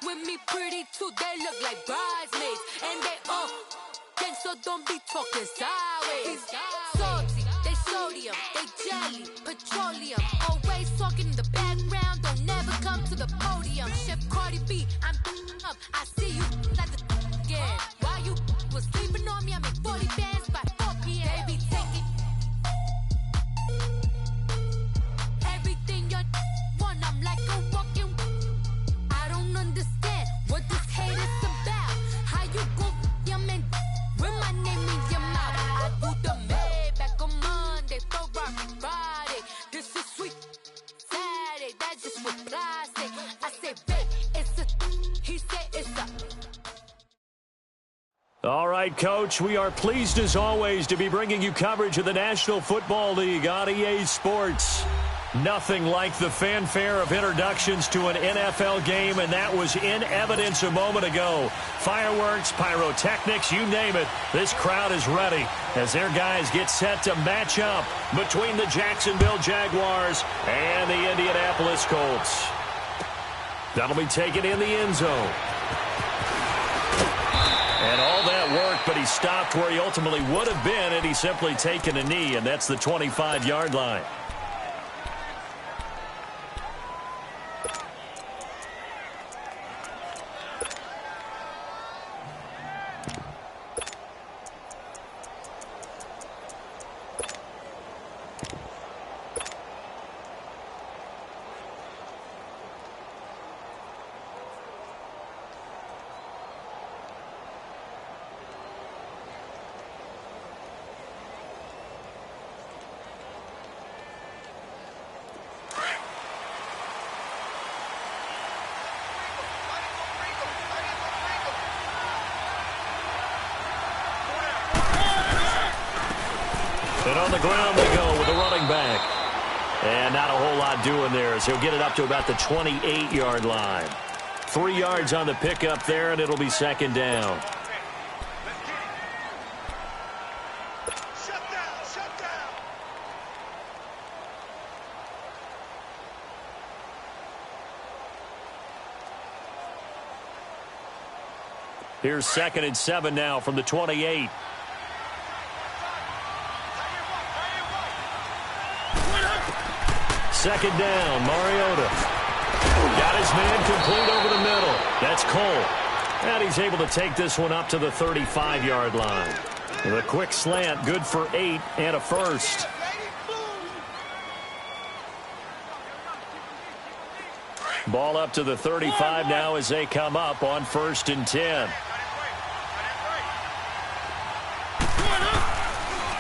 with me pretty too, they look like bridesmaids. And they all gang, so don't be talking sideways. Salty, they sodium, they jelly, petroleum. Always talking in the background, don't never come to the podium. Chef Cardi B, I'm up, I see you like the again. While you was sleeping on me, I make 40 bands by 4 p.m. They be taking everything you want, I'm like a walking. I don't understand what this hate is about. How you go your man with my name in your mouth? I do the Maybach on Monday, Ferrari Friday. This is sweet Saturday, that's just what plastic. I say, babe, it's a, he said it's a. All right, Coach, we are pleased as always to be bringing you coverage of the National Football League on EA Sports. Nothing like the fanfare of introductions to an NFL game, and that was in evidence a moment ago. Fireworks, pyrotechnics, you name it. This crowd is ready as their guys get set to match up between the Jacksonville Jaguars and the Indianapolis Colts. That'll be taken in the end zone. And all that work, but he stopped where he ultimately would have been had he simply taken a knee, and that's the 25-yard line. And on the ground they go with the running back. And not a whole lot doing there as he'll get it up to about the 28-yard line. 3 yards on the pickup there, and it'll be second down. Shut down. Here's 2nd and 7 now from the 28. Second down, Mariota. Got his man complete over the middle. That's Cole. And he's able to take this one up to the 35-yard line. With a quick slant, good for 8 and a first. Ball up to the 35 now as they come up on 1st and 10.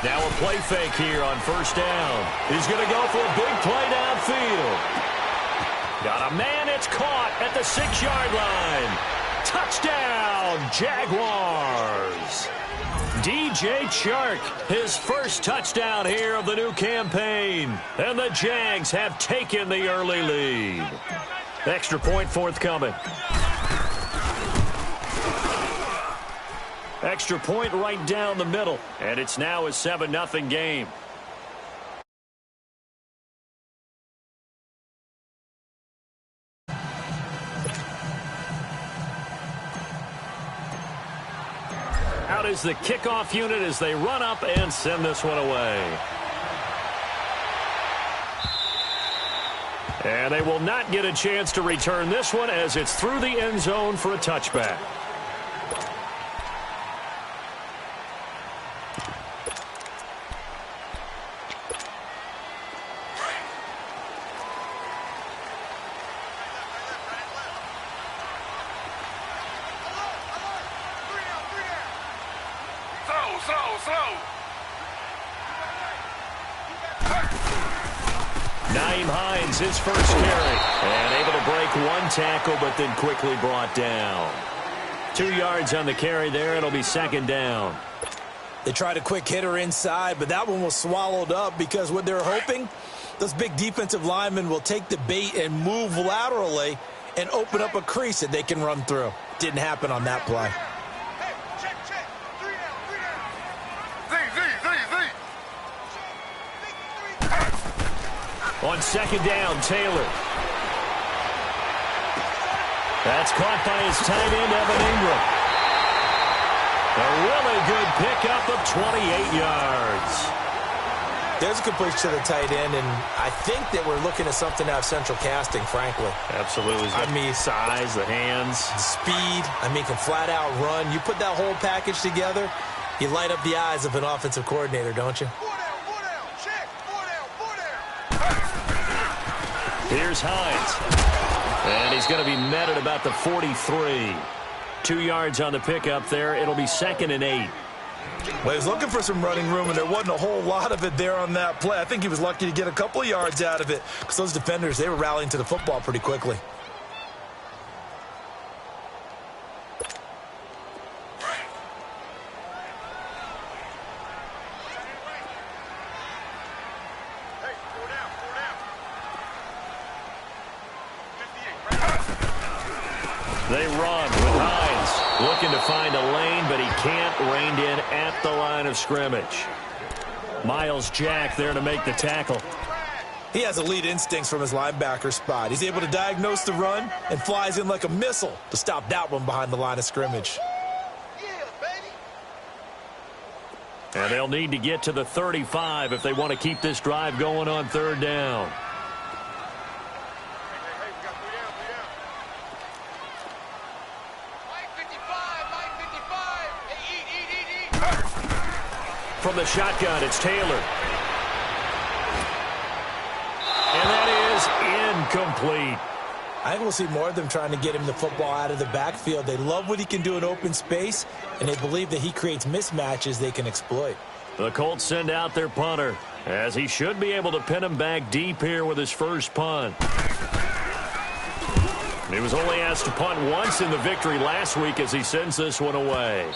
Now a play fake here on 1st down. He's going to go for a big play downfield. Got a man, it's caught at the 6-yard line. Touchdown, Jaguars. DJ Chark, his first touchdown here of the new campaign. And the Jags have taken the early lead. Extra point forthcoming. Extra point right down the middle. And it's now a 7-0 game. Out is the kickoff unit as they run up and send this one away. And they will not get a chance to return this one as it's through the end zone for a touchback. His first carry, and able to break one tackle, but then quickly brought down. 2 yards on the carry there. It'll be second down. They tried a quick hitter inside, but that one was swallowed up because what they're hoping, those big defensive linemen will take the bait and move laterally and open up a crease that they can run through. Didn't happen on that play. On second down, Taylor. That's caught by his tight end, Evan Ingram. A really good pickup of 28 yards. There's a completion to the tight end, and I think that we're looking at something out of central casting, frankly. Absolutely. I mean, size, the hands. Speed. I mean, can flat out run. You put that whole package together, you light up the eyes of an offensive coordinator, don't you? Here's Hines. And he's going to be met at about the 43. 2 yards on the pickup there. It'll be 2nd and 8. Well, he was looking for some running room, and there wasn't a whole lot of it there on that play. I think he was lucky to get a couple of yards out of it because those defenders, they were rallying to the football pretty quickly. They run with Hines, looking to find a lane, but he can't, reined in at the line of scrimmage. Miles Jack there to make the tackle. He has elite instincts from his linebacker spot. He's able to diagnose the run and flies in like a missile to stop that one behind the line of scrimmage. And they'll need to get to the 35 if they want to keep this drive going on 3rd down. From the shotgun, it's Taylor. And that is incomplete. I think we'll see more of them trying to get him the football out of the backfield. They love what he can do in open space, and they believe that he creates mismatches they can exploit. The Colts send out their punter, as he should be able to pin him back deep here with his first punt. He was only asked to punt once in the victory last week as he sends this one away.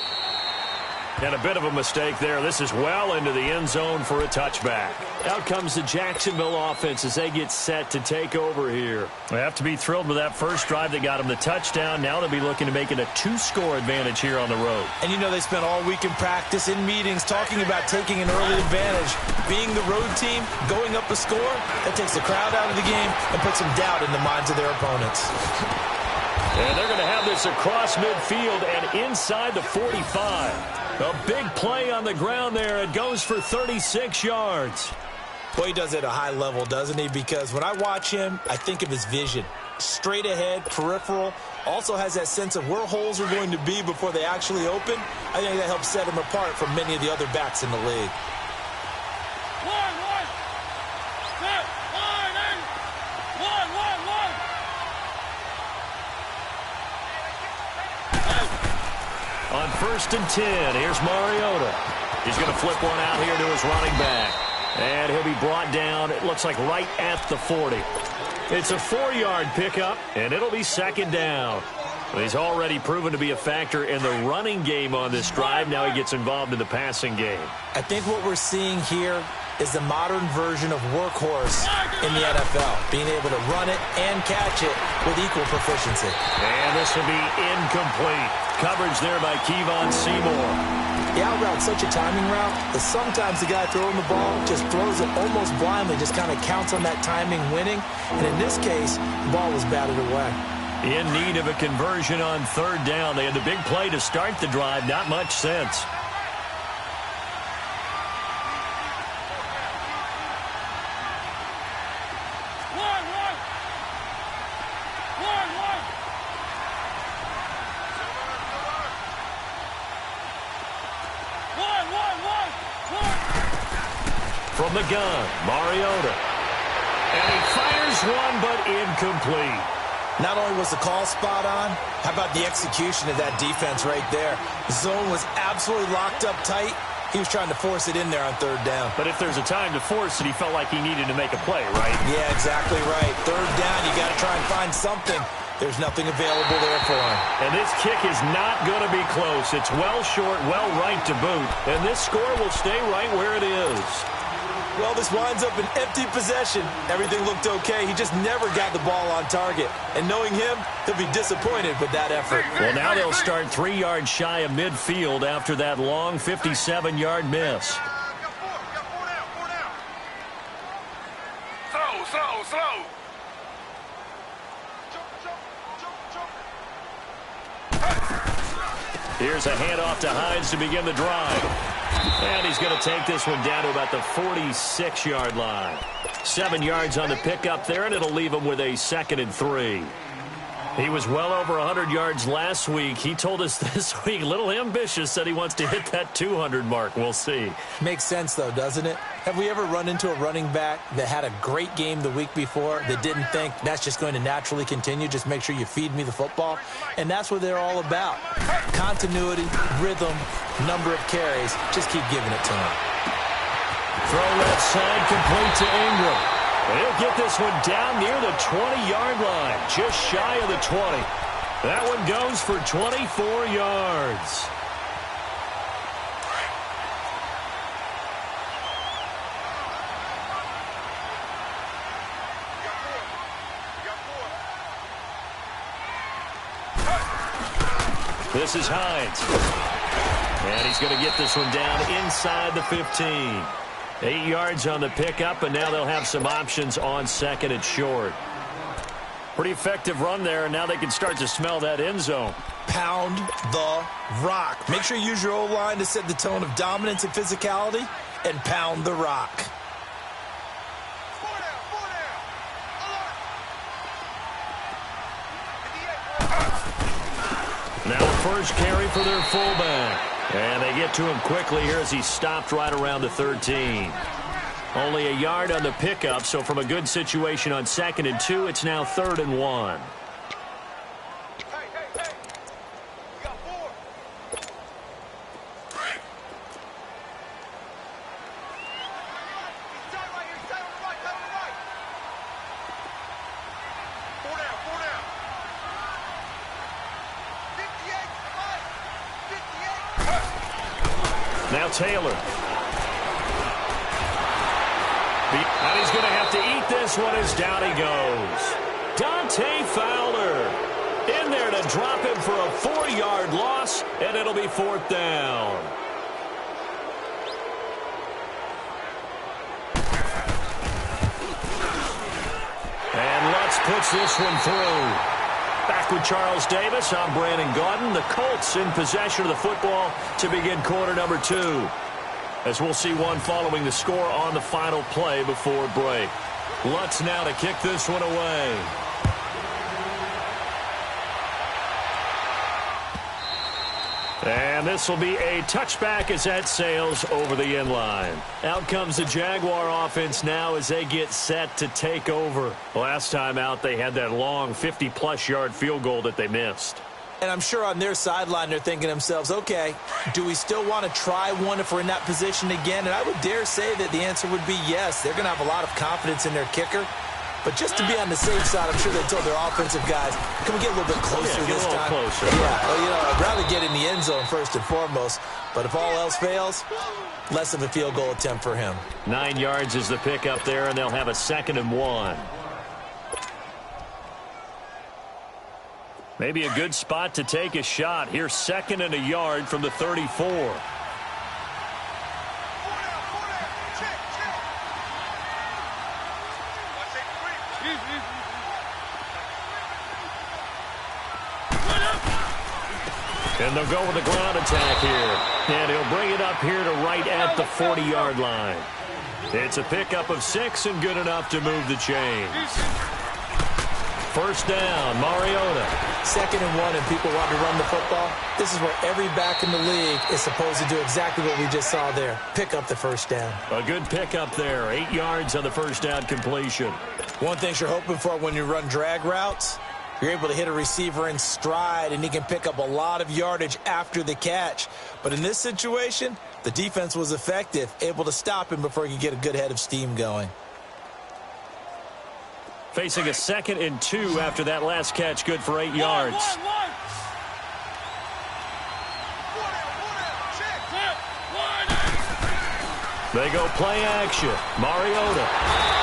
And a bit of a mistake there. This is well into the end zone for a touchback. Out comes the Jacksonville offense as they get set to take over here. They have to be thrilled with that first drive that got them the touchdown. Now they'll be looking to make it a 2-score advantage here on the road. And you know they spent all week in practice, in meetings, talking about taking an early advantage. Being the road team, going up a score, that takes the crowd out of the game and puts some doubt in the minds of their opponents. And they're going to have this across midfield and inside the 45. A big play on the ground there. It goes for 36 yards. Boy, he does it at a high level, doesn't he? Because when I watch him, I think of his vision. Straight ahead, peripheral. Also has that sense of where holes are going to be before they actually open. I think that helps set him apart from many of the other backs in the league. On 1st and 10, here's Mariota. He's going to flip one out here to his running back. And he'll be brought down, it looks like right at the 40. It's a 4-yard pickup, and it'll be 2nd down. Well, he's already proven to be a factor in the running game on this drive. Now he gets involved in the passing game. I think what we're seeing here is the modern version of workhorse in the NFL, being able to run it and catch it with equal proficiency. And this will be incomplete. Coverage there by Kevon Seymour. The out route's such a timing route that sometimes the guy throwing the ball just throws it almost blindly, just kind of counts on that timing winning. And in this case, the ball was batted away. In need of a conversion on 3rd down. They had the big play to start the drive. Not much sense. From the gun, Mariota. And he fires one, but incomplete. Not only was the call spot on, how about the execution of that defense right there? The zone was absolutely locked up tight. He was trying to force it in there on 3rd down. But if there's a time to force it, he felt like he needed to make a play, right? Yeah, exactly right. 3rd down, you got to try and find something. There's nothing available there for him. And this kick is not going to be close. It's well short, well right to boot. And this score will stay right where it is. Well, this winds up an empty possession. Everything looked okay. He just never got the ball on target. And knowing him, he'll be disappointed with that effort. Well, now they'll start 3 yards shy of midfield after that long 57-yard miss. Slow. Here's a handoff to Hines to begin the drive. And he's going to take this one down to about the 46-yard line. 7 yards on the pickup there, and it'll leave him with a 2nd and 3. He was well over 100 yards last week. He told us this week, a little ambitious, said he wants to hit that 200 mark. We'll see. Makes sense, though, doesn't it? Have we ever run into a running back that had a great game the week before that didn't think that's just going to naturally continue? Just make sure you feed me the football. And that's what they're all about. Continuity, rhythm, number of carries. Just keep giving it to him. Throw left side, complete to Ingram. He'll get this one down near the 20-yard line, just shy of the 20. That one goes for 24 yards. This is Hines. And he's going to get this one down inside the 15. 8 yards on the pickup, and now they'll have some options on 2nd and short. Pretty effective run there, and now they can start to smell that end zone. Pound the rock. Make sure you use your O-line to set the tone of dominance and physicality, and pound the rock. Now the first carry for their fullback. And they get to him quickly here as he stopped right around the 13. Only a yard on the pickup, so from a good situation on 2nd and 2, it's now 3rd and 1. Now Taylor. And he's going to have to eat this one as down he goes. Dante Fowler in there to drop him for a 4-yard loss, and it'll be 4th down. And Lutz puts this one through. Back with Charles Davis, I'm Brandon Gaudin. The Colts in possession of the football to begin quarter number 2. As we'll see one following the score on the final play before break. Lutz now to kick this one away. And this will be a touchback as that sails over the end line. Out comes the Jaguar offense now as they get set to take over. Last time out, they had that long 50-plus yard field goal that they missed. And I'm sure on their sideline they're thinking to themselves, okay, do we still want to try one if we're in that position again? And I would dare say that the answer would be yes. They're going to have a lot of confidence in their kicker. But just to be on the safe side, I'm sure they told their offensive guys, can we get a little bit closer this time? Closer. Yeah, well, you know, I'd rather get in the end zone first and foremost. But if all else fails, less of a field goal attempt for him. 9 yards is the pickup there, and they'll have a 2nd and 1. Maybe a good spot to take a shot. Here's 2nd and a yard from the 34. And they'll go with the ground attack here. And he'll bring it up here to right at the 40-yard line. It's a pickup of 6 and good enough to move the chains. First down, Mariota. 2nd and 1, and people want to run the football. This is where every back in the league is supposed to do exactly what we just saw there. Pick up the first down. A good pickup there. 8 yards on the first down completion. One thing you're hoping for when you run drag routes, you're able to hit a receiver in stride, and he can pick up a lot of yardage after the catch. But in this situation, the defense was effective, able to stop him before he could get a good head of steam going. Facing a 2nd and 2 after that last catch, good for 8 yards. They go play action. Mariota.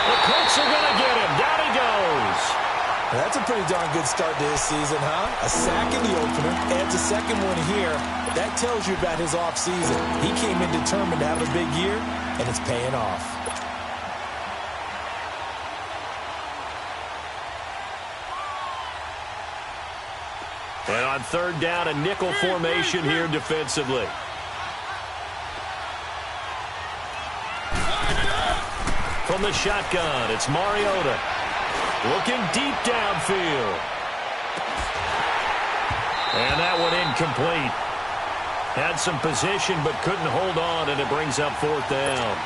The Colts are going to get him. Down he goes. That's a pretty darn good start to his season, huh? A sack in the opener, adds a second one here. That tells you about his offseason. He came in determined to have a big year, and it's paying off. And On third down, a nickel formation here defensively. From the shotgun, it's Mariota. Looking deep downfield. And that one incomplete. Had some position but couldn't hold on, and it brings up fourth down.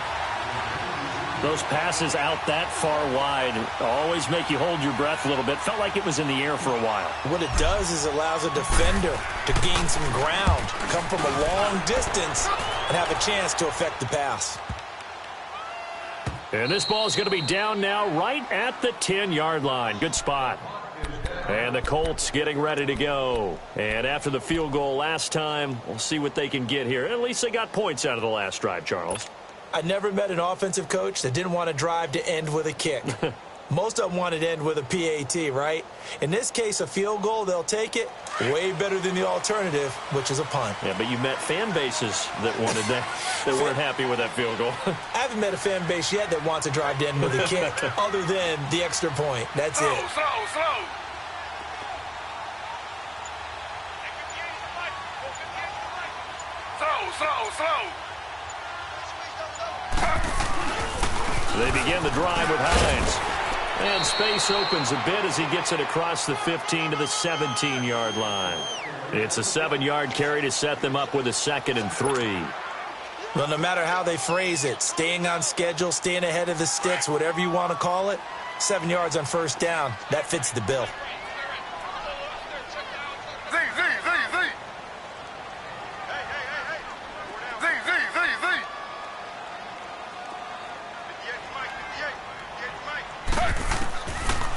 Those passes out that far wide always make you hold your breath a little bit. Felt like it was in the air for a while. What it does is it allows a defender to gain some ground, come from a long distance, and have a chance to affect the pass. And this ball is going to be down now right at the 10-yard line. Good spot. And the Colts getting ready to go. And after the field goal last time, we'll see what they can get here. At least they got points out of the last drive, Charles. I never met an offensive coach that didn't want to drive to end with a kick. Most of them wanted to end with a PAT, right? In this case, a field goal, they'll take it. Way better than the alternative, which is a punt. Yeah, but you met fan bases that wanted that, that weren't happy with that field goal. I haven't met a fan base yet that wants to drive to end with a kick, other than the extra point. That's it. Slow. They begin the drive with Hines. And space opens a bit as he gets it across the 15 to the 17-yard line. It's a 7-yard carry to set them up with a 2nd and 3. Well, no matter how they phrase it, staying on schedule, staying ahead of the sticks, whatever you want to call it, 7 yards on first down, that fits the bill.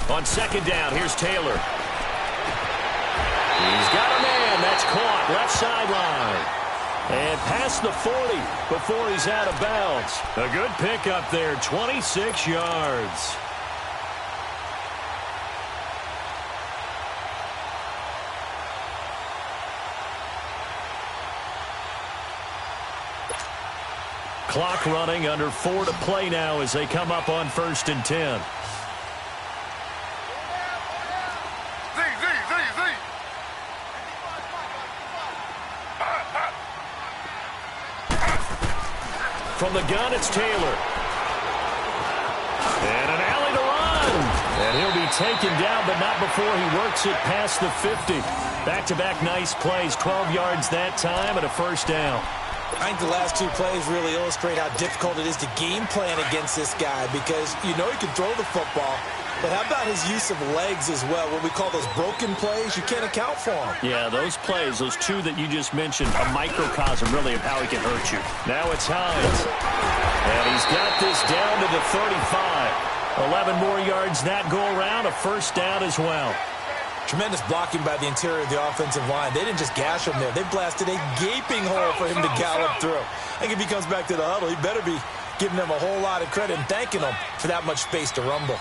On second down, here's Taylor. He's got a man. That's caught. Left sideline. And past the 40 before he's out of bounds. A good pickup there, 26 yards. Clock running, under 4 to play now as they come up on 1st and 10. From the gun, it's Taylor. And an alley to run. And he'll be taken down, but not before he works it past the 50. Back-to-back nice plays, 12 yards that time and a first down. I think the last 2 plays really illustrate how difficult it is to game plan against this guy, because you know he can throw the football, but how about his use of legs as well? What we call those broken plays, you can't account for them. Yeah, those plays, those 2 that you just mentioned, a microcosm really of how he can hurt you. Now it's Hines. And he's got this down to the 35. 11 more yards that go around, a first down as well. Tremendous blocking by the interior of the offensive line. They didn't just gash him there. They blasted a gaping hole for him to gallop through. I think if he comes back to the huddle, he better be giving them a whole lot of credit and thanking them for that much space to rumble.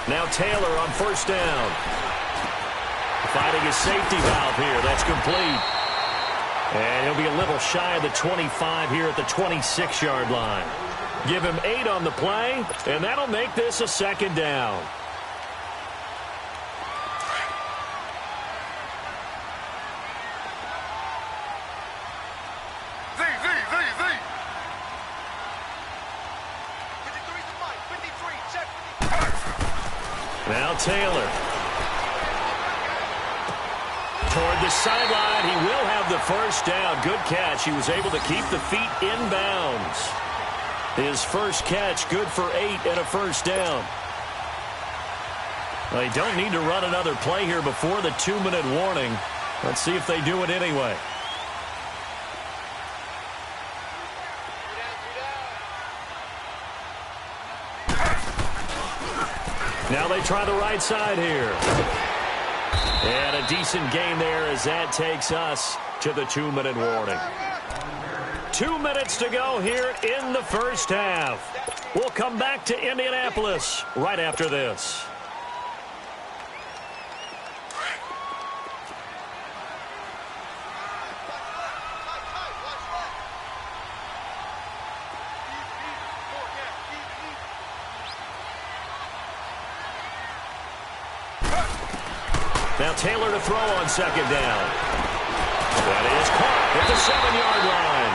Now Taylor on first down. Finding a safety valve here. That's complete. And he'll be a little shy of the 25 here at the 26-yard line. Give him 8 on the play, and that'll make this a second down. Now Taylor. Toward the sideline, he will have the first down. Good catch. He was able to keep the feet inbounds. His first catch, good for 8 and a first down. They don't need to run another play here before the 2-minute warning. Let's see if they do it anyway. Now they try the right side here. And a decent gain there as that takes us to the 2-minute warning. 2 minutes to go here in the first half. We'll come back to Indianapolis right after this. Now Taylor to throw on second down. That is caught at the 7-yard line.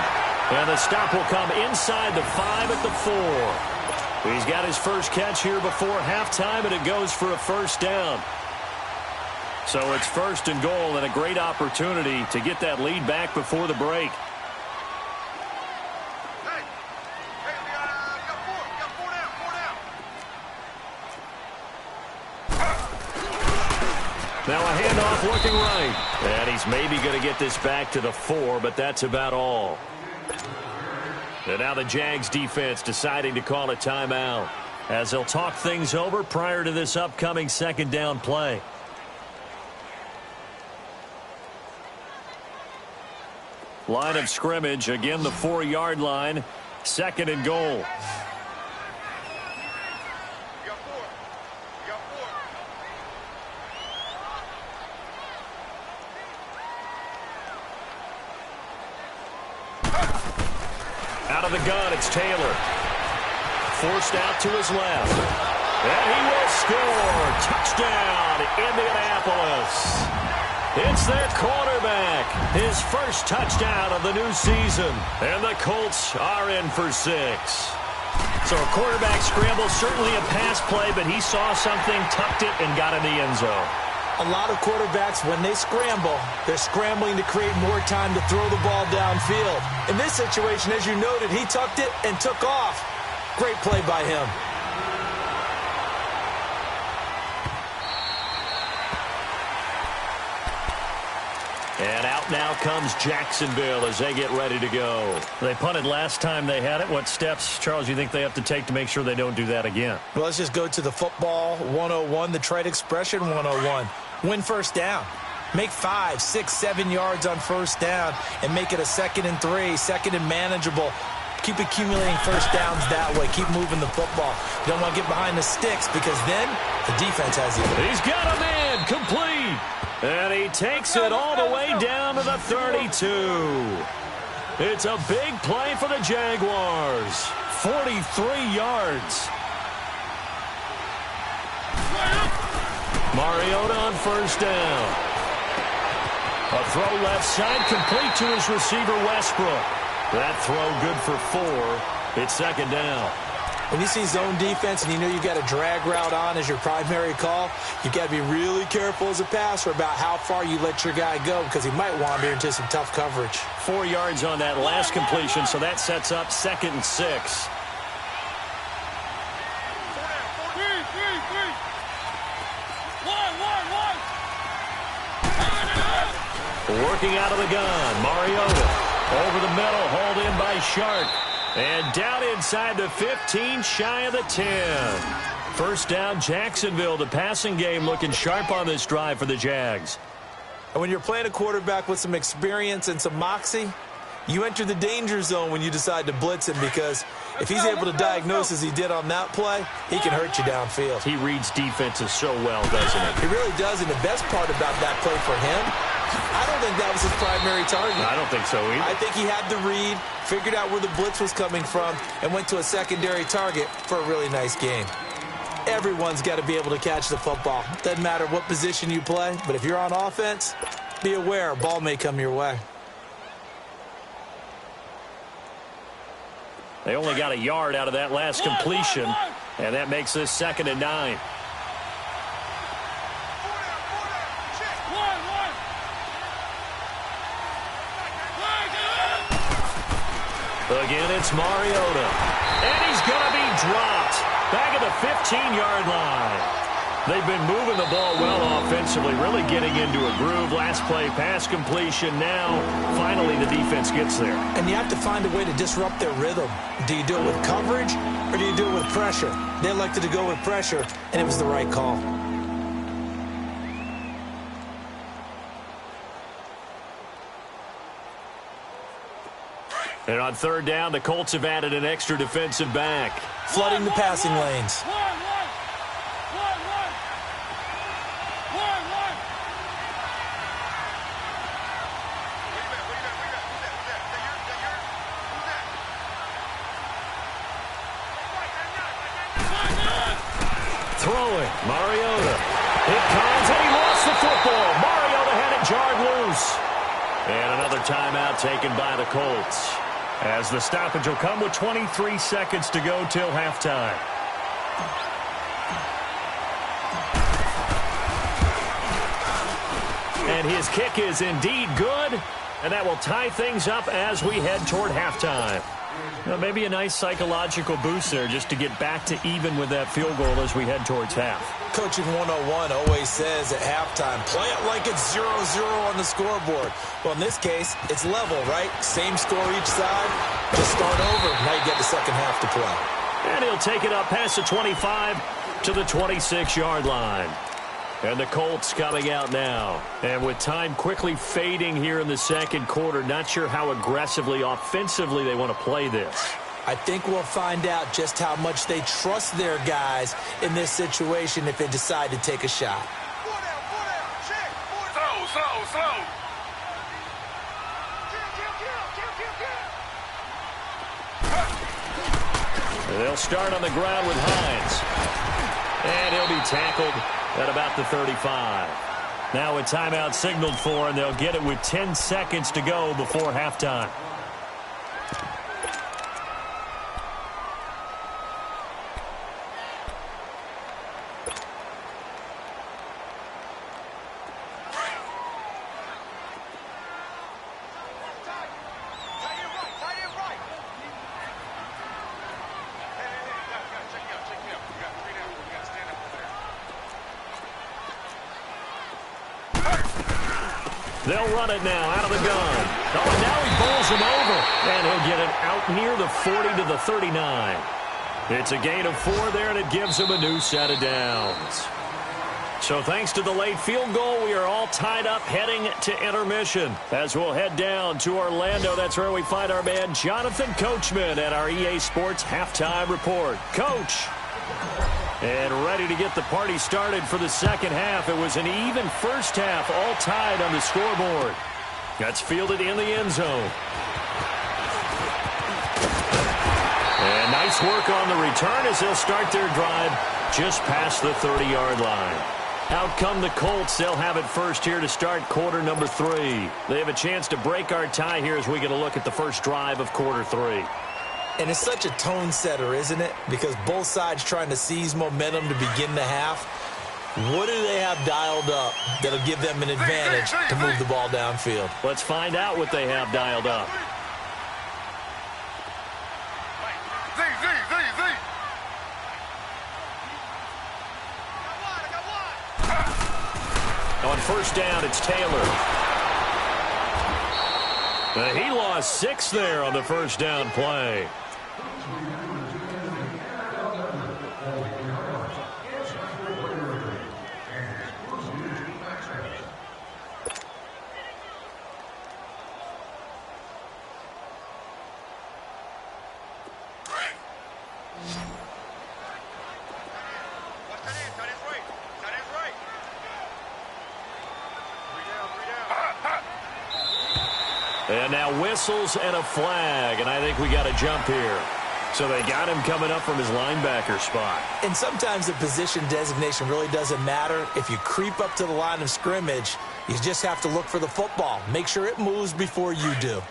And the stop will come inside the 5 at the 4. He's got his first catch here before halftime, and it goes for a first down. So it's first and goal, and a great opportunity to get that lead back before the break. Now a handoff looking right. And he's maybe going to get this back to the 4, but that's about all. And now the Jags defense deciding to call a timeout as they'll talk things over prior to this upcoming second down play. Line of scrimmage, again the 4-yard line, second and goal. Out of the gun, it's Taylor. Forced out to his left. And he will score. Touchdown, Indianapolis. It's their quarterback. His first touchdown of the new season. And the Colts are in for 6. So a quarterback scramble, certainly a pass play, but he saw something, tucked it, and got in the end zone. A lot of quarterbacks, when they scramble, they're scrambling to create more time to throw the ball downfield. In this situation, as you noted, he tucked it and took off. Great play by him. And out now comes Jacksonville as they get ready to go. They punted last time they had it. What steps, Charles, you think they have to take to make sure they don't do that again? Well, let's just go to the football 101, the trade expression 101. Win first down. Make 5, 6, 7 yards on first down and make it a 2nd and 3, second and manageable. Keep accumulating first downs that way. Keep moving the football. You don't want to get behind the sticks because then the defense has you. He's got a man complete. And he takes it all the way down to the 32. It's a big play for the Jaguars. 43 yards. Mariota on first down. A throw left side, complete to his receiver, Westbrook. That throw good for 4. It's second down. When you see zone defense and you know you've got a drag route on as your primary call, you've got to be really careful as a passer about how far you let your guy go because he might wander into some tough coverage. 4 yards on that last completion, so that sets up 2nd and 6. Working out of the gun, Mariota. Over the middle, hauled in by Shark. And down inside the 15, shy of the 10. First down, Jacksonville. The passing game looking sharp on this drive for the Jags. And when you're playing a quarterback with some experience and some moxie, you enter the danger zone when you decide to blitz him because if he's able to diagnose as he did on that play, he can hurt you downfield. He reads defenses so well, doesn't he? He really does, and the best part about that play for him, I don't think that was his primary target. I don't think so either. I think he had the read, figured out where the blitz was coming from, and went to a secondary target for a really nice game. Everyone's got to be able to catch the football. Doesn't matter what position you play, but if you're on offense, be aware a ball may come your way. They only got a yard out of that last completion, and that makes this 2nd and 9. Again, it's Mariota. And he's going to be dropped back at the 15-yard line. They've been moving the ball well offensively, really getting into a groove. Last play, pass completion. Now, finally, the defense gets there. And you have to find a way to disrupt their rhythm. Do you do it with coverage or do you do it with pressure? They elected to go with pressure, and it was the right call. And on third down, the Colts have added an extra defensive back. Flooding the passing lanes. Throwing, Mariota. It comes, and he lost the football. timeout taken by the Colts, as the stoppage will come with 23 seconds to go till halftime. And his kick is indeed good, and that will tie things up as we head toward halftime. Well, maybe a nice psychological boost there just to get back to even with that field goal as we head towards half. Coaching 101 always says at halftime, play it like it's 0-0 on the scoreboard. Well, in this case, it's level, right? Same score each side. Just start over. Now you get the second half to play. And he'll take it up past the 25 to the 26-yard line. And the Colts coming out now. And with time quickly fading here in the second quarter, not sure how aggressively, offensively they want to play this. I think we'll find out just how much they trust their guys in this situation if they decide to take a shot. Slow. They'll start on the ground with Hines. And he'll be tackled at about the 35. Now a timeout signaled for, and they'll get it with 10 seconds to go before halftime. They'll run it now out of the gun. Oh, and now he bowls him over. And he'll get it out near the 40 to the 39. It's a gain of 4 there, and it gives him a new set of downs. So thanks to the late field goal, we are all tied up heading to intermission. As we'll head down to Orlando, that's where we find our man Jonathan Coachman at our EA Sports Halftime Report. Coach. And ready to get the party started for the second half. It was an even first half, all tied on the scoreboard. That's fielded in the end zone. And nice work on the return as they'll start their drive just past the 30-yard line. Out come the Colts. They'll have it first here to start quarter number 3. They have a chance to break our tie here as we get a look at the first drive of quarter 3. And it's such a tone setter, isn't it? Because both sides trying to seize momentum to begin the half. What do they have dialed up that'll give them an advantage to move the ball downfield? Let's find out what they have dialed up. On first down, it's Taylor. He lost 6 there on the first down play. And now whistles and a flag, and I think we got a jump here. So they got him coming up from his linebacker spot. And sometimes the position designation really doesn't matter. If you creep up to the line of scrimmage, you just have to look for the football. Make sure it moves before you do.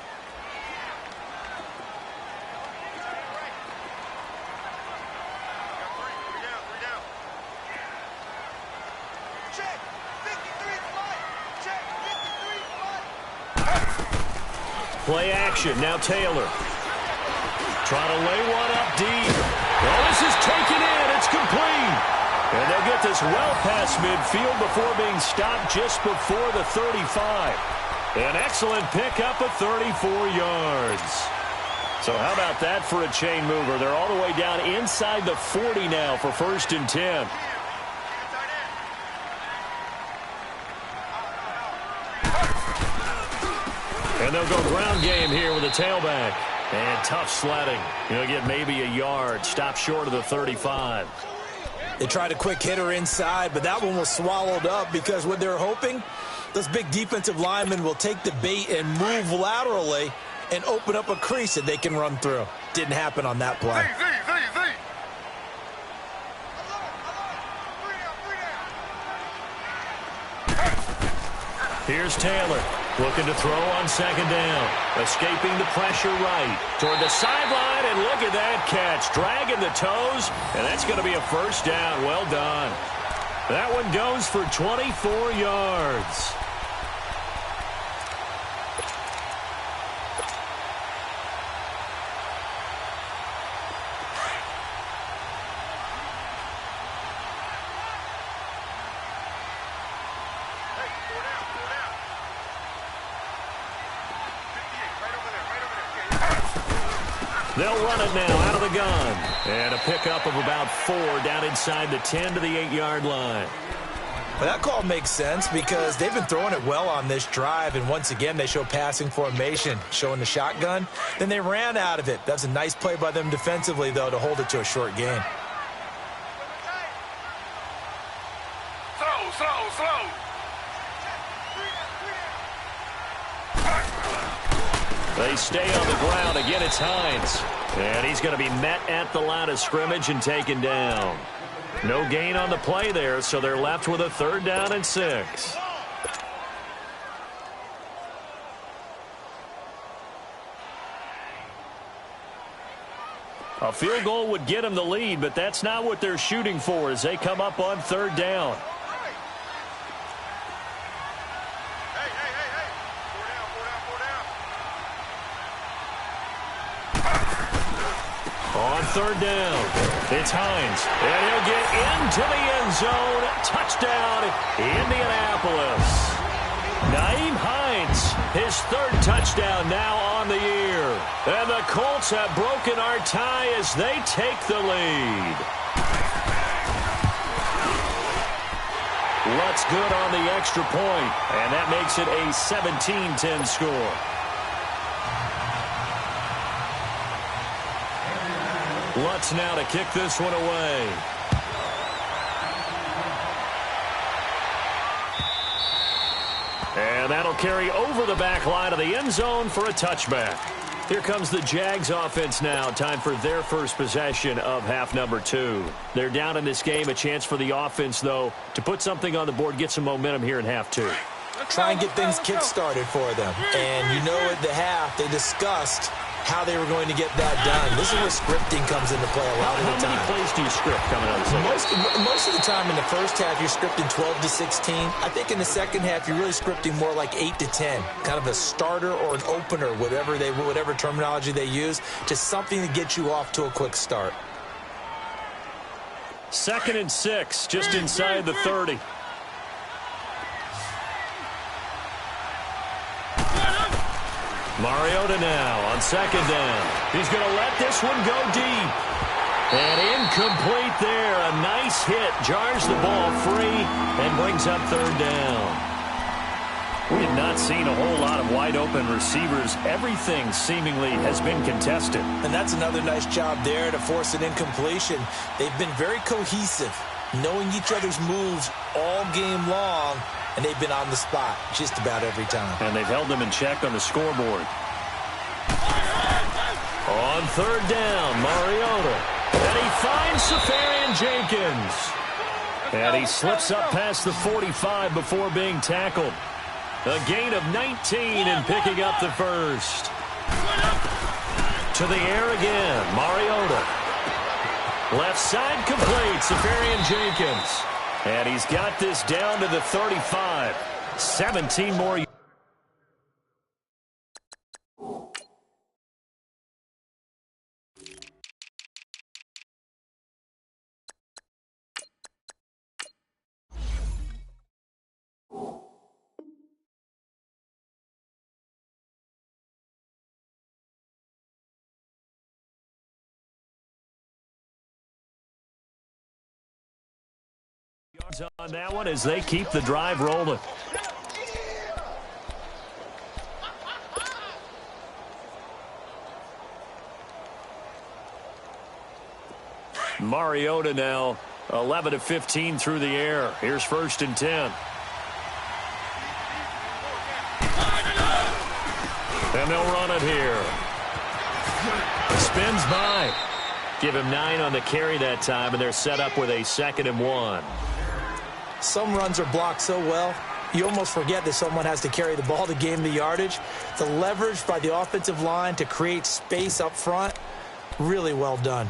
Play action. Now Taylor. Trying to lay one up deep. Oh, this is taken in. It's complete. And they'll get this well past midfield before being stopped just before the 35. An excellent pickup of 34 yards. So how about that for a chain mover? They're all the way down inside the 40 now for 1st and 10. And they'll go ground game here with a tailback. And tough sledding. He'll get maybe a yard. Stop short of the 35. They tried a quick hitter inside, but that one was swallowed up because what they're hoping, those big defensive linemen will take the bait and move laterally and open up a crease that they can run through. Didn't happen on that play. Here's Taylor. Looking to throw on second down. Escaping the pressure right. Toward the sideline, and look at that catch. Dragging the toes, and that's going to be a first down. Well done. That one goes for 24 yards. They'll run it now out of the gun. And a pickup of about 4 down inside the 10 to the 8-yard line. Well, that call makes sense because they've been throwing it well on this drive, and once again they show passing formation, showing the shotgun. Then they ran out of it. That's a nice play by them defensively, though, to hold it to a short gain. Slow. They stay on the ground. Again, it's Hines. And he's going to be met at the line of scrimmage and taken down. No gain on the play there, so they're left with a 3rd down and 6. A field goal would get them the lead, but that's not what they're shooting for as they come up on 3rd down. On 3rd down, it's Hines, and he'll get into the end zone. Touchdown, Indianapolis. Nyheim Hines, his 3rd touchdown now on the year. And the Colts have broken our tie as they take the lead. Lutz good on the extra point, and that makes it a 17-10 score. Lutz now to kick this one away. And that'll carry over the back line of the end zone for a touchback. Here comes the Jags offense now. Time for their first possession of half number 2. They're down in this game. A chance for the offense, though, to put something on the board, get some momentum here in half 2. Try and get things kick-started for them. And you know at the half they discussed how they were going to get that done. This is where scripting comes into play a lot of the time. How many plays do you script coming out of the second? Most of the time in the first half, you're scripting 12 to 16. I think in the second half, you're really scripting more like 8 to 10, kind of a starter or an opener, whatever terminology they use, to something to get you off to a quick start. 2nd and 6, just inside the 30. Mariota now on 2nd down. He's going to let this one go deep. And incomplete there. A nice hit. Jars the ball free and brings up 3rd down. We have not seen a whole lot of wide-open receivers. Everything seemingly has been contested. And that's another nice job there to force an incompletion. They've been very cohesive, knowing each other's moves all game long. And they've been on the spot just about every time. And they've held them in check on the scoreboard. On 3rd down, Mariota. And he finds Safarian Jenkins. And he slips up past the 45 before being tackled. A gain of 19 and picking up the first. To the air again, Mariota. Left side complete, Safarian Jenkins. And he's got this down to the 35. 17 more. On that one as they keep the drive rolling. Mariota now 11 of 15 through the air. Here's 1st and 10. And they'll run it here. Spins by. Give him 9 on the carry that time, and they're set up with a 2nd and 1. Some runs are blocked so well, you almost forget that someone has to carry the ball to gain the yardage. The leverage by the offensive line to create space up front, really well done.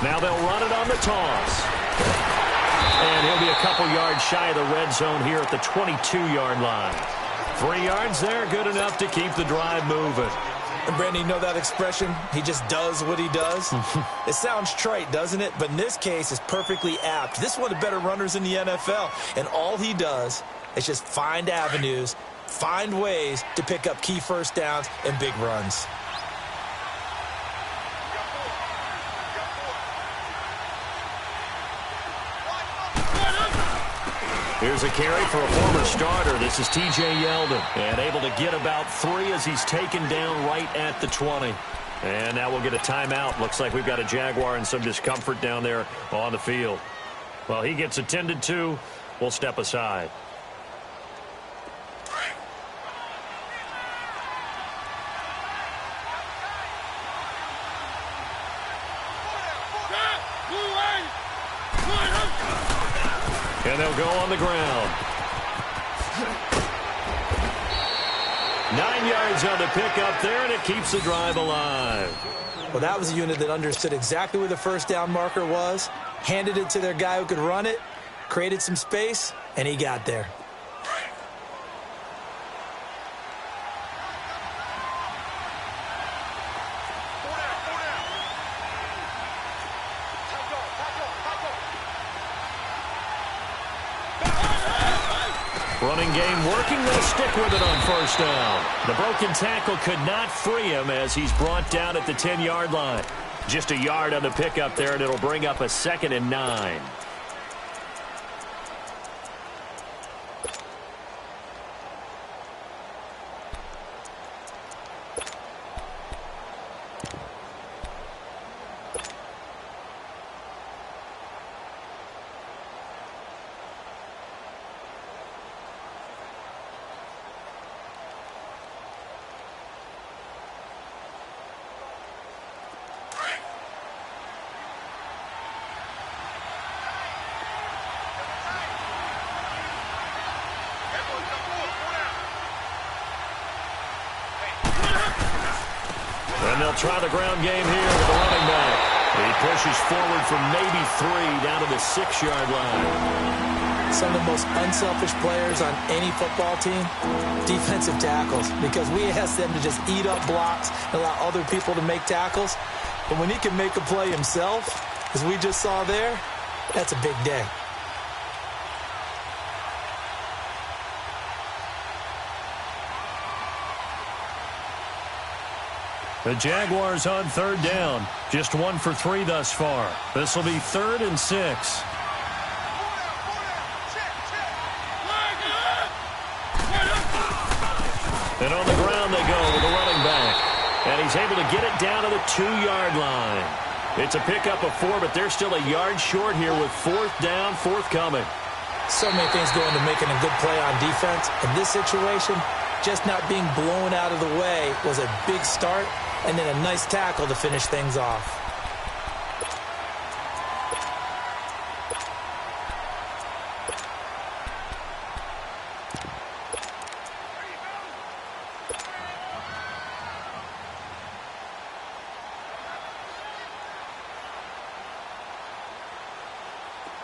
Now they'll run it on the toss. And he'll be a couple yards shy of the red zone here at the 22-yard line. 3 yards there, good enough to keep the drive moving. And Brandon, you know that expression? He just does what he does? It sounds trite, doesn't it? But in this case, it's perfectly apt. This is one of the better runners in the NFL. And all he does is just find avenues, find ways to pick up key first downs and big runs. Here's a carry for a former starter. This is T.J. Yeldon. And able to get about 3 as he's taken down right at the 20. And now we'll get a timeout. Looks like we've got a Jaguar and some discomfort down there on the field. Well, he gets attended to. We'll step aside. And they'll go on the ground. 9 yards on the pickup there, and it keeps the drive alive. Well, that was a unit that understood exactly where the first down marker was, handed it to their guy who could run it, created some space, and he got there. Running game working. They'll stick with it on first down. The broken tackle could not free him as he's brought down at the 10-yard line. Just a yard on the pickup there, and it'll bring up a 2nd and 9. And they'll try the ground game here with the running back. He pushes forward for maybe 3 down to the 6-yard line. Some of the most unselfish players on any football team, defensive tackles, because we ask them to just eat up blocks and allow other people to make tackles. But when he can make a play himself, as we just saw there, that's a big day. The Jaguars on 3rd down. Just 1 for 3 thus far. This will be 3rd and 6. And on the ground they go with the running back. And he's able to get it down to the 2-yard line. It's a pickup of 4, but they're still a yard short here with 4th down forthcoming. So many things go into making a good play on defense. In this situation, just not being blown out of the way was a big start, and then a nice tackle to finish things off.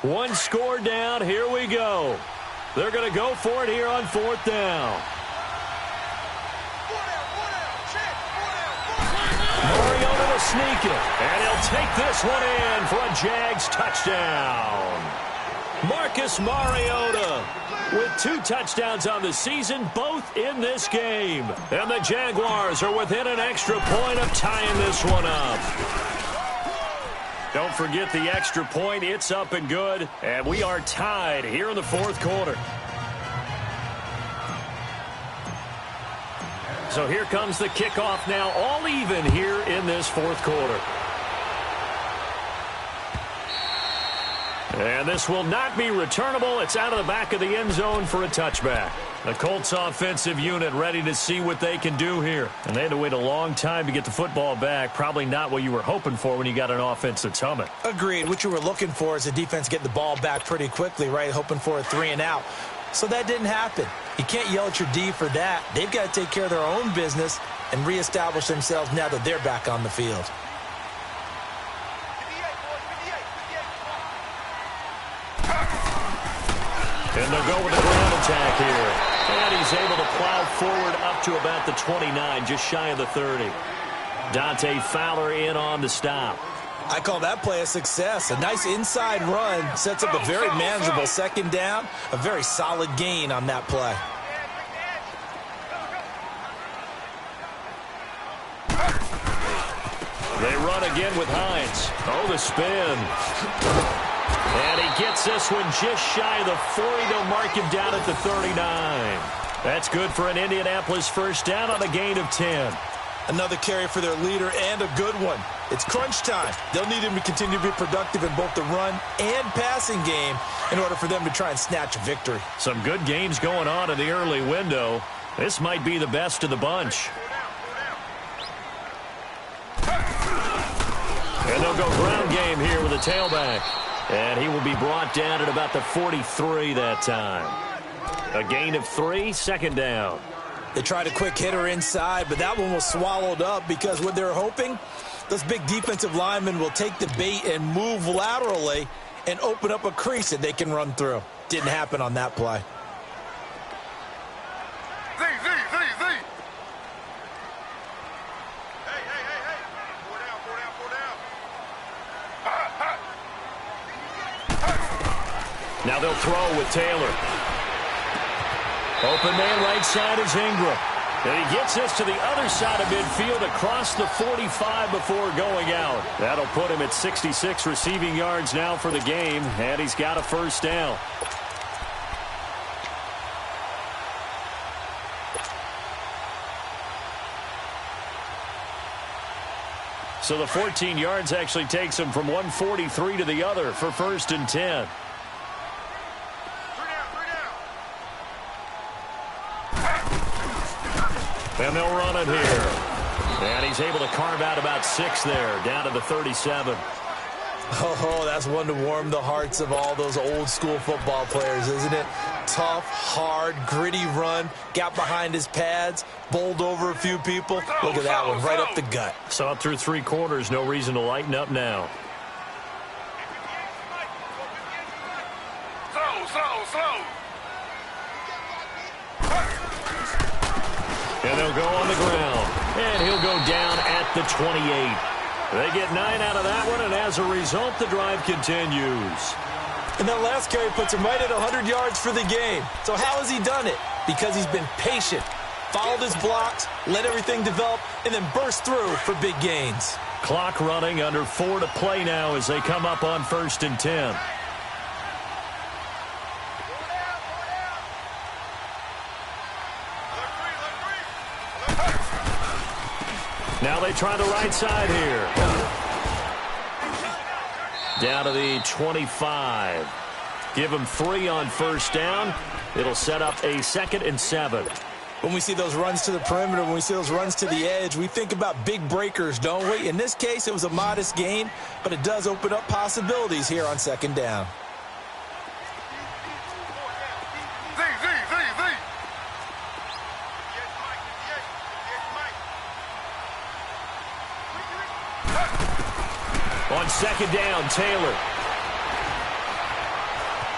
One score down. Here we go. They're going to go for it here on 4th down. Mariota to sneak it. And he'll take this one in for a Jags touchdown. Marcus Mariota with 2 touchdowns on the season, both in this game. And the Jaguars are within an extra point of tying this one up. Don't forget the extra point. It's up and good. And we are tied here in the 4th quarter. So here comes the kickoff now, all even here in this 4th quarter. And this will not be returnable. It's out of the back of the end zone for a touchback. The Colts offensive unit ready to see what they can do here. And they had to wait a long time to get the football back. Probably not what you were hoping for when you got an offense that's humming. Agreed. What you were looking for is the defense getting the ball back pretty quickly, right? Hoping for a 3-and-out. So that didn't happen. You can't yell at your D for that. They've got to take care of their own business and reestablish themselves now that they're back on the field. And they'll go with a ground attack here. And he's able to plow forward up to about the 29, just shy of the 30. Dante Fowler in on the stop. I call that play a success. A nice inside run sets up a very manageable second down. A very solid gain on that play. They run again with Hines. Oh, the spin. And he gets this one just shy of the 40. They'll mark him down at the 39. That's good for an Indianapolis first down on a gain of 10. Another carry for their leader and a good one. It's crunch time. They'll need him to continue to be productive in both the run and passing game in order for them to try and snatch a victory. Some good games going on in the early window. This might be the best of the bunch. And they'll go ground game here with a tailback. And he will be brought down at about the 43 that time. A gain of 3, second down. They tried a quick hitter inside, but that one was swallowed up because what they're hoping, those big defensive linemen will take the bait and move laterally and open up a crease that they can run through. Didn't happen on that play. Now they'll throw with Taylor. Open man right side is Ingram. And he gets this to the other side of midfield across the 45 before going out. That'll put him at 66 receiving yards now for the game, and he's got a first down. So the 14 yards actually takes him from 143 to the other for first and 10. And they'll run it here. And he's able to carve out about 6 there, down to the 37. Oh, that's one to warm the hearts of all those old school football players, isn't it? Tough, hard, gritty run, got behind his pads, bowled over a few people. Look at that one, right up the gut. So up through 3 quarters, no reason to lighten up now. Slow. And they'll go on the ground. And he'll go down at the 28. They get 9 out of that one, and as a result, the drive continues. And that last carry puts him right at 100 yards for the game. So how has he done it? Because he's been patient, followed his blocks, let everything develop, and then burst through for big gains. Clock running, under 4 to play now as they come up on first and 10. Now they try the right side here. Down to the 25. Give them 3 on first down. It'll set up a 2nd and 7. When we see those runs to the perimeter, when we see those runs to the edge, we think about big breakers, don't we? In this case, it was a modest gain, but it does open up possibilities here on second down. On second down, Taylor.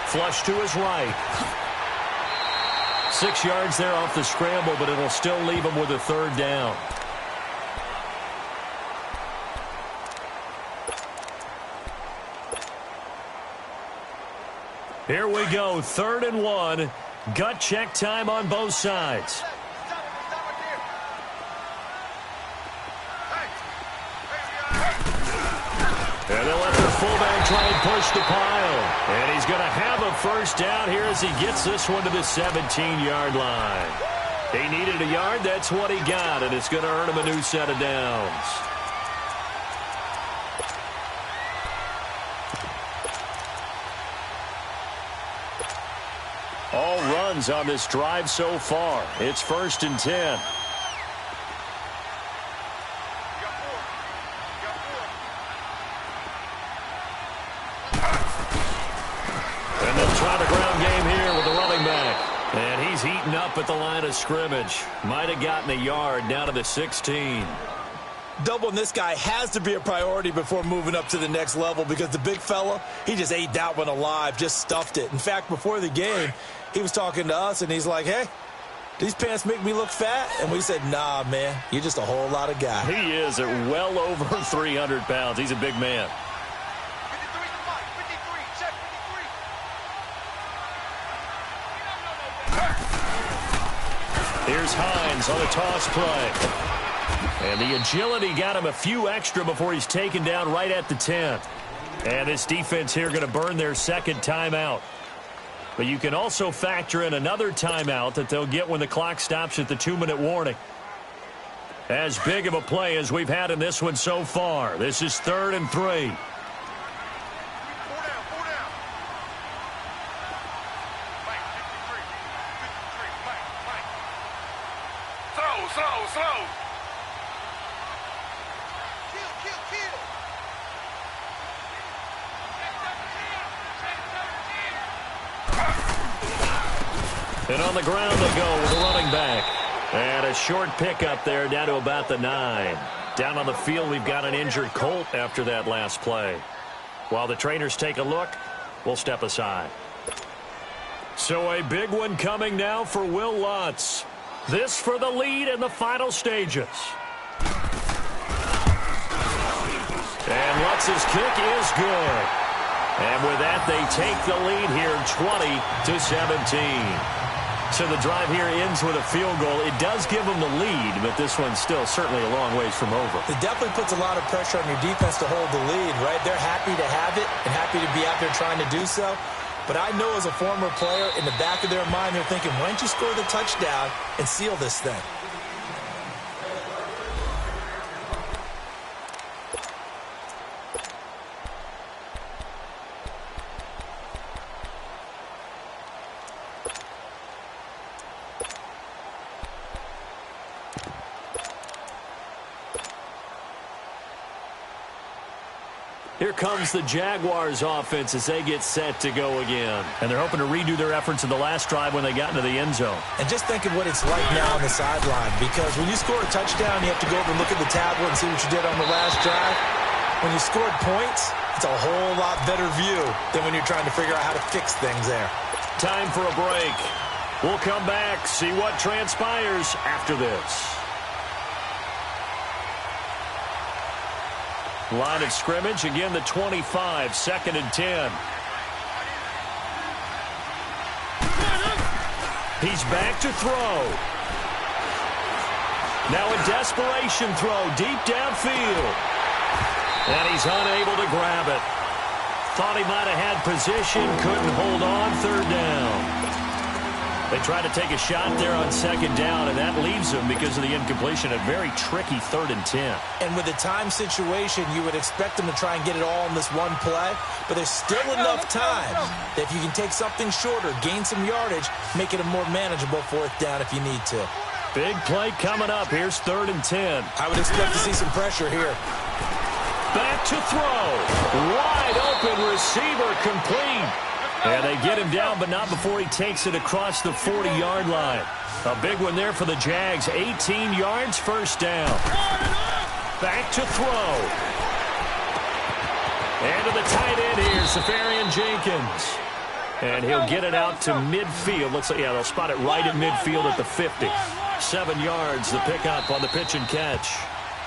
Flush to his right. 6 yards there off the scramble, but it'll still leave him with a 3rd down. Here we go, 3rd and 1. Gut check time on both sides. And they'll let their fullback try and push the pile. And he's going to have a first down here as he gets this one to the 17-yard line. He needed a yard. That's what he got, and it's going to earn him a new set of downs. All runs on this drive so far. It's 1st and 10. And they'll try the ground game here with the running back. And he's heating up at the line of scrimmage. Might have gotten a yard down to the 16. Doubling this guy has to be a priority before moving up to the next level because the big fella, he just ate that one alive, just stuffed it. In fact, before the game, he was talking to us, and he's like, hey, these pants make me look fat? And we said, nah, man, you're just a whole lot of guy. He is at well over 300 pounds. He's a big man. Here's Hines on the toss play. And the agility got him a few extra before he's taken down right at the 10. And this defense here going to burn their second timeout. But you can also factor in another timeout that they'll get when the clock stops at the 2-minute warning. As big of a play as we've had in this one so far. This is 3rd and 3. Slow. And on the ground they go with the running back. And a short pickup there down to about the 9. Down on the field, we've got an injured Colt after that last play. While the trainers take a look, we'll step aside. So a big one coming now for Will Lutz. This for the lead in the final stages. And Lutz's kick is good. And with that, they take the lead here 20-17. So the drive here ends with a field goal. It does give them the lead, but this one's still certainly a long ways from over. It definitely puts a lot of pressure on your defense to hold the lead, right? They're happy to have it and happy to be out there trying to do so. But I know as a former player, in the back of their mind, they're thinking, why don't you score the touchdown and seal this thing? Here comes the Jaguars offense as they get set to go again. And they're hoping to redo their efforts in the last drive when they got into the end zone. And just think of what it's like now on the sideline, because when you score a touchdown, you have to go over and look at the tablet and see what you did on the last drive. When you scored points, it's a whole lot better view than when you're trying to figure out how to fix things there. Time for a break. We'll come back, see what transpires after this. Line of scrimmage, again the 25, 2nd and 10. He's back to throw. Now a desperation throw deep downfield. And he's unable to grab it. Thought he might have had position, couldn't hold on, 3rd down. They try to take a shot there on 2nd down, and that leaves them, because of the incompletion, a very tricky 3rd and 10. And with the time situation, you would expect them to try and get it all in this one play, but there's still enough time that if you can take something shorter, gain some yardage, make it a more manageable 4th down if you need to. Big play coming up. Here's 3rd and 10. I would expect to see some pressure here. Back to throw. Wide open receiver, complete. And they get him down, but not before he takes it across the 40-yard line. A big one there for the Jags. 18 yards, 1st down. Back to throw. And to the tight end here, Safarian Jenkins. And he'll get it out to midfield. Looks like, yeah, they'll spot it right at midfield at the 50. 7 yards, the pickup on the pitch and catch.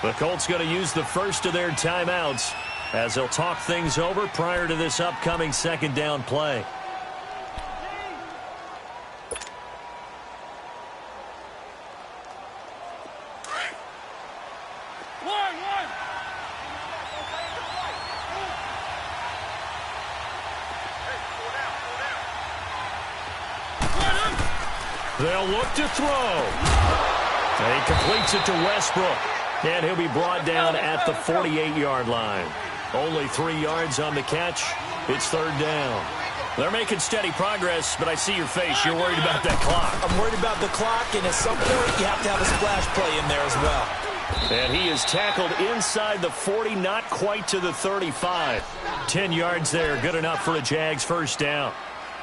The Colts going to use the first of their timeouts as they'll talk things over prior to this upcoming 2nd down play. They'll look to throw. And he completes it to Westbrook. And he'll be brought down at the 48-yard line. Only 3 yards on the catch. It's 3rd down. They're making steady progress, but I see your face. You're worried about that clock. I'm worried about the clock, and at some point, you have to have a splash play in there as well. And he is tackled inside the 40, not quite to the 35. 10 yards there, good enough for a Jags first down.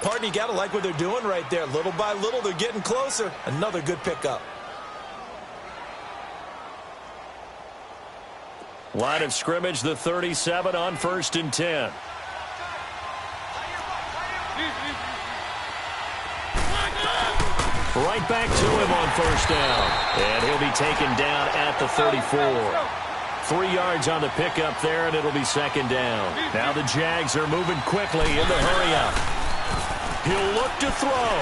Partner, you got to like what they're doing right there. Little by little, they're getting closer. Another good pickup. Line of scrimmage, the 37 on 1st and 10. Right back to him on first down. And he'll be taken down at the 34. 3 yards on the pickup there, and it'll be second down. Now the Jags are moving quickly in the hurry-up. He'll look to throw.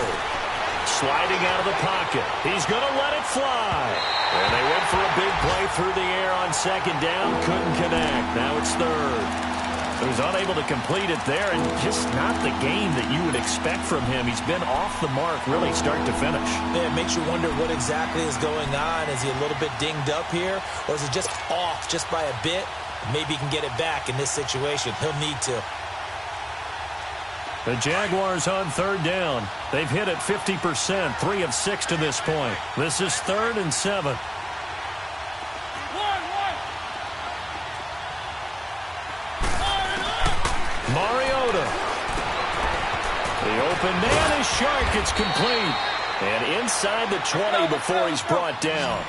Sliding out of the pocket. He's going to let it fly. And they went for a big play through the air on second down. Couldn't connect. Now it's third. He was unable to complete it there, and just not the game that you would expect from him. He's been off the mark really start to finish. Yeah, it makes you wonder what exactly is going on. Is he a little bit dinged up here, or is it just off just by a bit? Maybe he can get it back in this situation. He'll need to. The Jaguars on third down. They've hit it 50%, 3 of 6 to this point. This is 3rd and 7. Mariota. The open man is Shark. It's complete. And inside the 20 before he's brought down.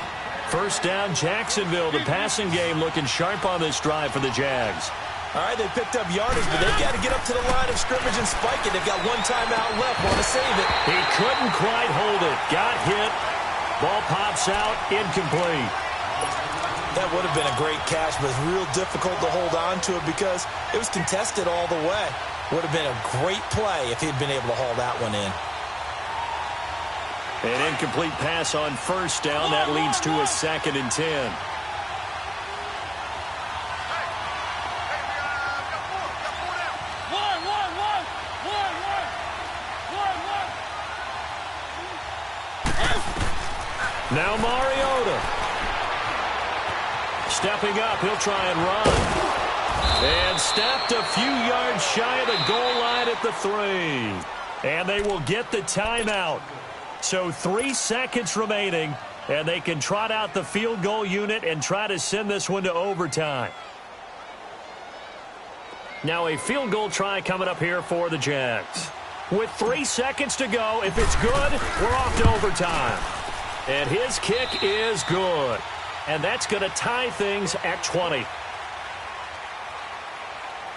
First down, Jacksonville. The passing game looking sharp on this drive for the Jags. All right, they picked up yardage, but they've got to get up to the line of scrimmage and spike it. They've got one timeout left. Want to save it. He couldn't quite hold it. Got hit. Ball pops out. Incomplete. That would have been a great catch, but it's real difficult to hold on to it because it was contested all the way. Would have been a great play if he'd been able to haul that one in. An incomplete pass on first down. That leads to a 2nd and 10. Now Mariota. Stepping up, he'll try and run. And stopped a few yards shy of the goal line at the 3. And they will get the timeout. So 3 seconds remaining, and they can trot out the field goal unit and try to send this one to overtime. Now a field goal try coming up here for the Jags. With 3 seconds to go, if it's good, we're off to overtime. And his kick is good. And that's going to tie things at 20.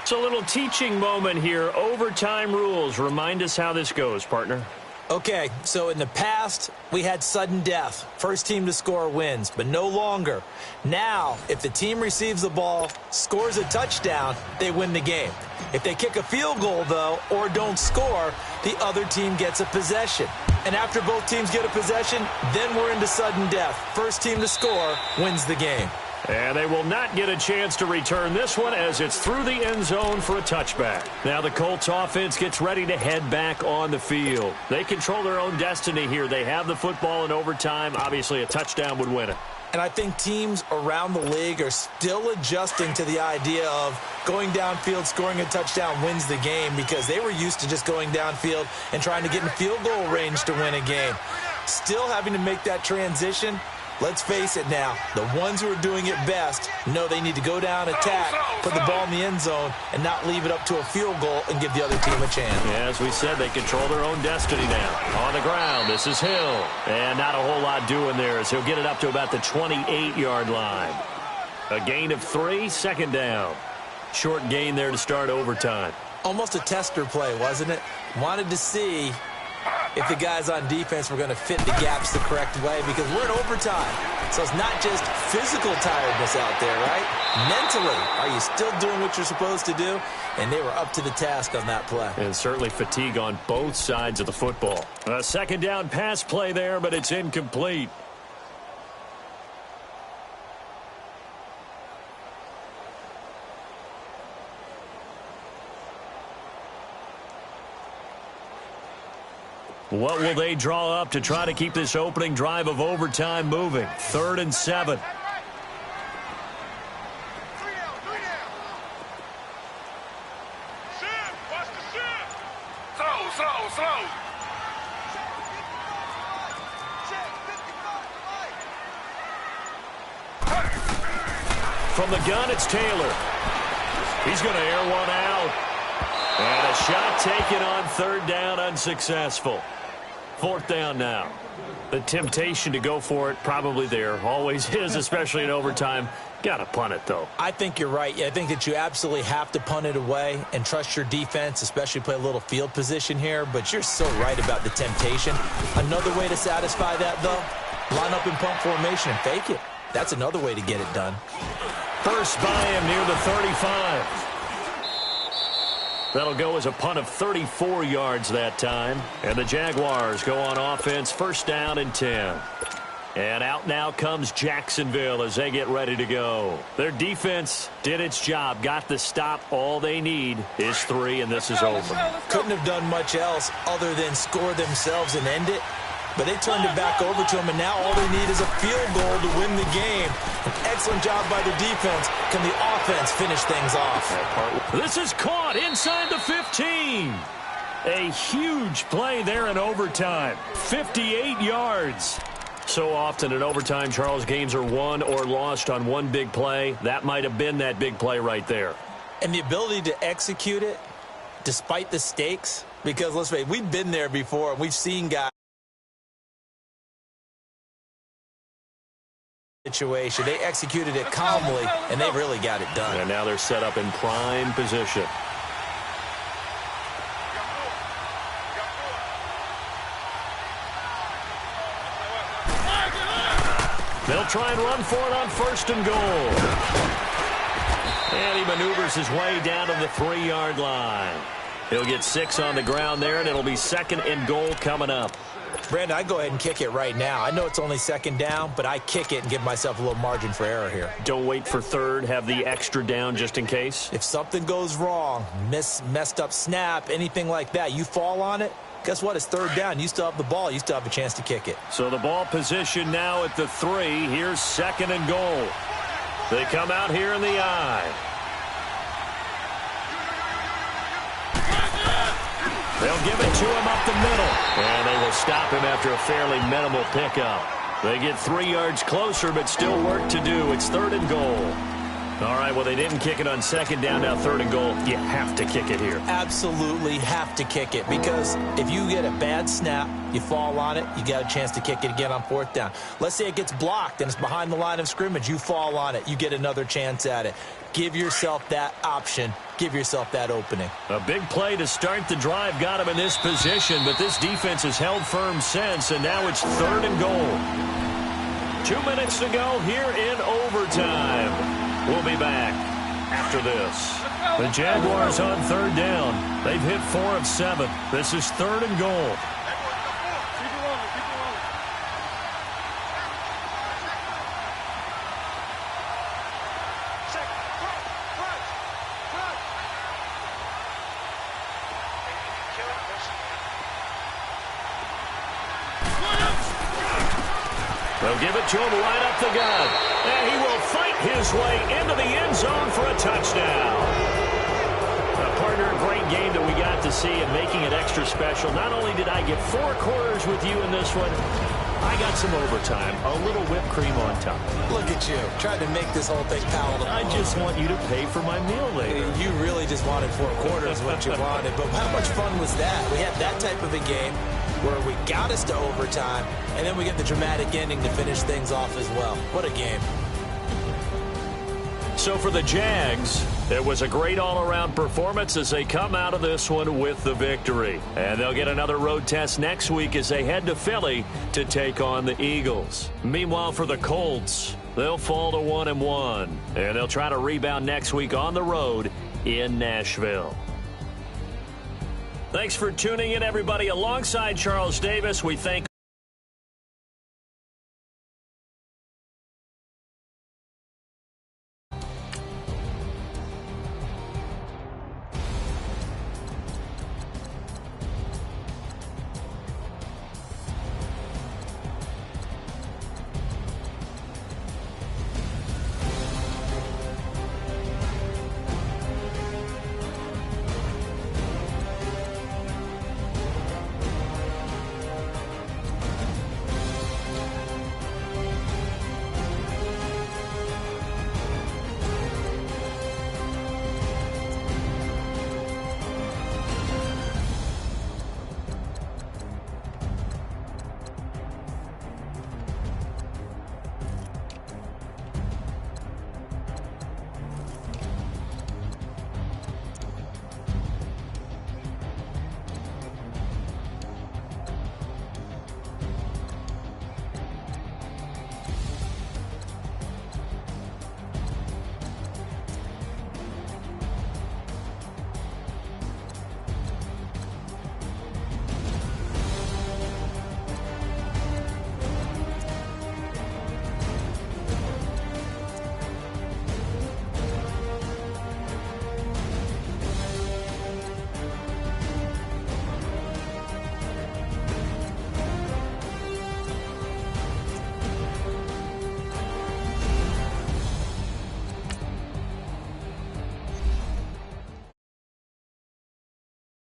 It's a little teaching moment here. Overtime rules. Remind us how this goes, partner. Okay, so in the past, we had sudden death. First team to score wins, but no longer. Now, if the team receives the ball, scores a touchdown, they win the game. If they kick a field goal, though, or don't score, the other team gets a possession. And after both teams get a possession, then we're into sudden death. First team to score wins the game. And they will not get a chance to return this one as it's through the end zone for a touchback. Now the Colts offense gets ready to head back on the field. They control their own destiny here. They have the football in overtime. Obviously, a touchdown would win it. And I think teams around the league are still adjusting to the idea of going downfield, scoring a touchdown wins the game because they were used to just going downfield and trying to get in field goal range to win a game. Still having to make that transition. Let's face it now, the ones who are doing it best know they need to go down, attack, put the ball in the end zone, and not leave it up to a field goal and give the other team a chance. Yeah, as we said, they control their own destiny now. On the ground, this is Hill. And not a whole lot doing there as he'll get it up to about the 28-yard line. A gain of 3, 2nd down. Short gain there to start overtime. Almost a tester play, wasn't it? Wanted to see if the guys on defense were going to fit the gaps the correct way because we're in overtime. So it's not just physical tiredness out there, right? Mentally, are you still doing what you're supposed to do? And they were up to the task on that play. And certainly fatigue on both sides of the football. A 2nd down pass play there, but it's incomplete. What will they draw up to try to keep this opening drive of overtime moving? 3rd and 7. From the gun, it's Taylor. He's going to air one out. And a shot taken on third down, unsuccessful. Fourth down now. The temptation to go for it, probably there. Always is, especially in overtime. Got to punt it, though. I think you're right. I think that you absolutely have to punt it away and trust your defense, especially play a little field position here. But you're so right about the temptation. Another way to satisfy that, though, line up in punt formation and fake it. That's another way to get it done. First by him near the 35. That'll go as a punt of 34 yards that time. And the Jaguars go on offense, first down and 10. And out now comes Jacksonville as they get ready to go. Their defense did its job, got the stop. All they need is 3, and this is over. Couldn't have done much else other than score themselves and end it. But they turned it back over to them, and now all they need is a field goal to win the game. An excellent job by the defense. Can the offense finish things off? This is caught inside the 15. A huge play there in overtime. 58 yards. So often in overtime, Charles, games are won or lost on one big play. That might have been that big play right there. And the ability to execute it despite the stakes, because let's face it, we've been there before. We've seen guys. Situation. They executed it calmly, and they really got it done. And now they're set up in prime position. They'll try and run for it on first and goal. And he maneuvers his way down to the 3-yard line. He'll get 6 on the ground there, and it'll be second and goal coming up. Brandon, I go ahead and kick it right now. I know it's only second down, but I kick it and give myself a little margin for error here. Don't wait for third. Have the extra down just in case. If something goes wrong, messed up snap, anything like that, you fall on it, guess what? It's third down. You still have the ball. You still have a chance to kick it. So the ball position now at the 3. Here's second and goal. They come out here in the I. They'll give it to him up the middle. And they will stop him after a fairly minimal pickup. They get 3 yards closer, but still work to do. It's third and goal. All right, well, they didn't kick it on second down, now third and goal. You have to kick it here. Absolutely have to kick it, because if you get a bad snap, you fall on it, you got a chance to kick it again on fourth down. Let's say it gets blocked and it's behind the line of scrimmage. You fall on it, you get another chance at it. Give yourself that option. Give yourself that opening. A big play to start the drive got him in this position, but this defense has held firm since, and now it's third and goal. 2 minutes to go here in overtime. We'll be back after this. The Jaguars on third down. They've hit 4 of 7. This is third and goal. They'll give it to him right up the gut. And he will fight his way into the end zone for a touchdown. Partner, a great game that we got to see and making it extra special. Not only did I get 4 quarters with you in this one, I got some overtime, a little whipped cream on top. Look at you, trying to make this whole thing palatable. I just want you to pay for my meal later. You really just wanted 4 quarters what you wanted, but how much fun was that? We had that type of a game where we got us to overtime, and then we get the dramatic ending to finish things off as well. What a game. So for the Jags, it was a great all-around performance as they come out of this one with the victory. And they'll get another road test next week as they head to Philly to take on the Eagles. Meanwhile, for the Colts, they'll fall to 1-1, and they'll try to rebound next week on the road in Nashville. Thanks for tuning in, everybody. Alongside Charles Davis, we thank